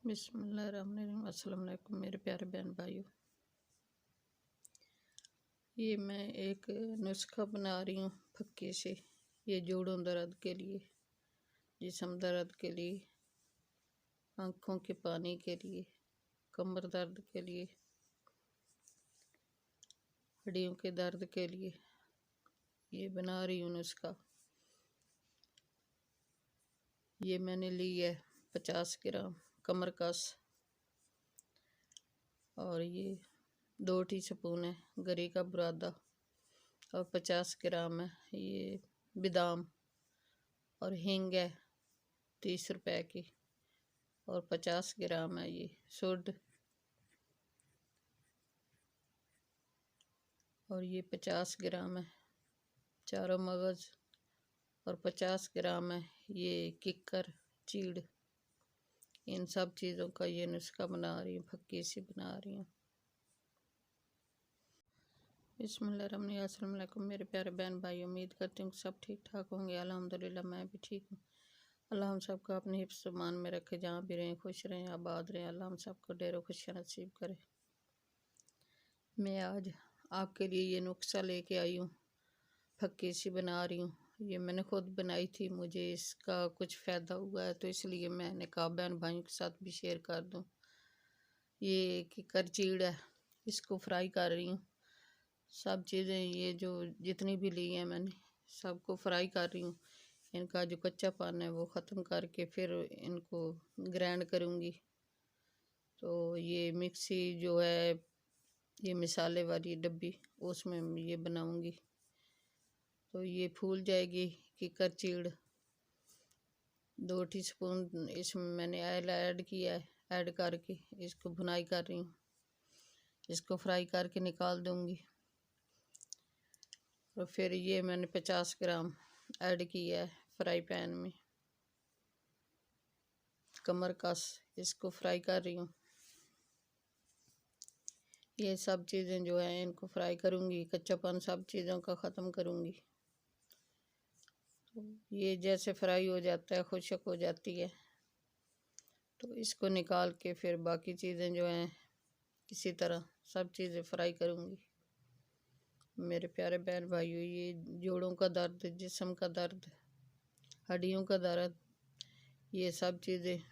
बिस्मिल्लाहिर्रहमानिर्रहीम। अस्सलाम वालेकुम मेरे प्यारे बहन भाइयों। ये मैं एक नुस्खा बना रही हूँ फक्के से। ये जोड़ों दर्द के लिए, जिस्म दर्द के लिए, आँखों के पानी के लिए, कमर दर्द के लिए, हड्डियों के दर्द के लिए ये बना रही हूँ नुस्खा। ये मैंने ली है 50 ग्राम कमर कस, और ये 2 टीस्पून है गरी का बुरादा, और 50 ग्राम है ये बादाम, और हींग है 30 रुपए की, और 50 ग्राम है ये सुंड, और ये 50 ग्राम है चारों मगज़, और 50 ग्राम है ये किक्कर चीड़। इन सब चीज़ों का ये नुस्खा बना रही हूँ, फक्की सी बना रही हूँ। बिस्मिल्लाहिर्रहमानिर्रहीम। अस्सलाम वालेकुम मेरे प्यारे बहन भाई, उम्मीद करती हूँ सब ठीक ठाक होंगे। अल्हम्दुलिल्लाह मैं भी ठीक हूँ। अल्लाह हम सबको अपने हिफ्ज़ मान में रखे, जहाँ भी रहें खुश रहें, आबाद रहें। अल्लाह हम सबको ढेरों खुशियाँ नसीब करे। मैं आज आपके लिए ये नुस्खा लेके आई हूँ, फक्की सी बना रही हूँ। ये मैंने खुद बनाई थी, मुझे इसका कुछ फ़ायदा हुआ है, तो इसलिए मैंने कहा बहन भाइयों के साथ भी शेयर कर दूँ। ये किक्कर चीड़ है, इसको फ्राई कर रही हूँ। सब चीज़ें ये जो जितनी भी ली हैं मैंने सबको फ्राई कर रही हूँ। इनका जो कच्चा पान है वो ख़त्म करके फिर इनको ग्राइंड करूँगी। तो ये मिक्सी जो है, ये मिसाले वाली डब्बी, उसमें ये बनाऊँगी। तो ये फूल जाएगी किक्कर चीड़। 2 टीस्पून इसमें मैंने ऑयल ऐड किया है, ऐड करके इसको भुनाई कर रही हूँ। इसको फ्राई करके निकाल दूँगी। और फिर ये मैंने 50 ग्राम ऐड किया है फ्राई पैन में कमर कस, इसको फ्राई कर रही हूँ। ये सब चीज़ें जो हैं इनको फ्राई करूँगी, कच्चापन सब चीज़ों का ख़त्म करूँगी। तो ये जैसे फ्राई हो जाता है, खुशक हो जाती है, तो इसको निकाल के फिर बाकी चीज़ें जो हैं इसी तरह सब चीज़ें फ्राई करूँगी। मेरे प्यारे बहन भाइयों, ये जोड़ों का दर्द, जिस्म का दर्द, हड्डियों का दर्द, ये सब चीज़ें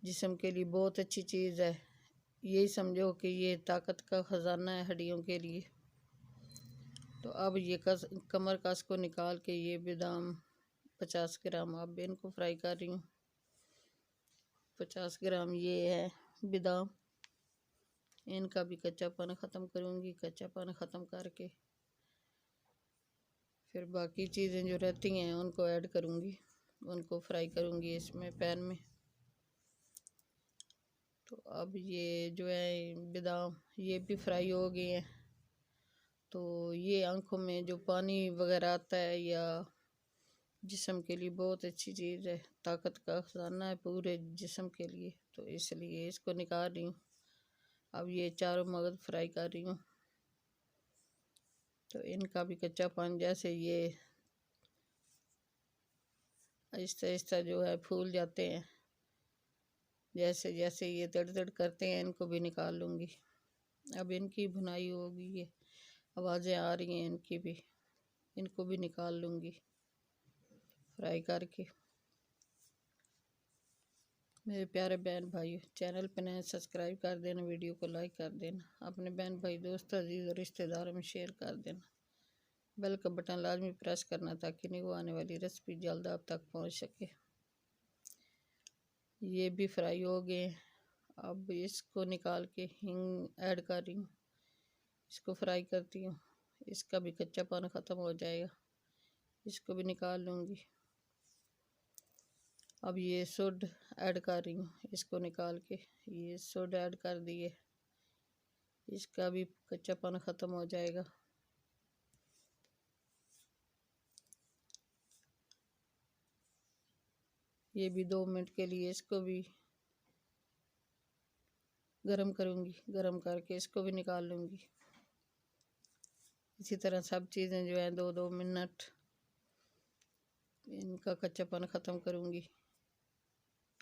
जिस्म के लिए बहुत अच्छी चीज़ है। यही समझो कि ये ताकत का ख़जाना है हड्डियों के लिए। तो अब ये कमर कस को निकाल के ये बादाम 50 ग्राम अब इनको फ्राई कर रही हूँ। 50 ग्राम ये है बादाम, इनका भी कच्चापन ख़त्म करूँगी। कच्चापन ख़त्म करके फिर बाकी चीज़ें जो रहती हैं उनको ऐड करूँगी, उनको फ्राई करूँगी इसमें पैन में। तो अब ये जो है बादाम ये भी फ्राई हो गए हैं। तो ये आँखों में जो पानी वगैरह आता है या जिस्म के लिए बहुत अच्छी चीज़ है, ताकत का ख़जाना है पूरे जिस्म के लिए, तो इसलिए इसको निकाल रही हूँ। अब ये चारों मगज़ फ्राई कर रही हूँ। तो इनका भी कच्चापन, जैसे ये आहिस्ता आहिस्ता जो है फूल जाते हैं, जैसे जैसे ये तड़ तड़ करते हैं, इनको भी निकाल लूँगी। अब इनकी भुनाई होगी, ये आवाज़ें आ रही हैं इनकी भी, इनको भी निकाल लूँगी फ्राई करके। मेरे प्यारे बहन भाई, चैनल पर नए सब्सक्राइब कर देना, वीडियो को लाइक कर देना, अपने बहन भाई दोस्त अजीज़ और रिश्तेदारों में शेयर कर देना। बेल का बटन लाजमी प्रेस करना ताकि नहीं वो आने वाली रेसिपी जल्द आप तक पहुंच सके। ये भी फ्राई हो गए। अब इसको निकाल के हींग ऐड कर रही हूँ, इसको फ्राई करती हूँ। इसका भी कच्चापन ख़त्म हो जाएगा, इसको भी निकाल लूँगी। अब ये सोड ऐड कर रही हूँ, इसको निकाल के ये सोड ऐड कर दिए, इसका भी कच्चापन ख़त्म हो जाएगा। ये भी 2 मिनट के लिए इसको भी गरम करूँगी, गरम करके इसको भी निकाल लूँगी। इसी तरह सब चीज़ें जो हैं 2-2 मिनट इनका कच्चापन ख़त्म करूँगी।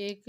1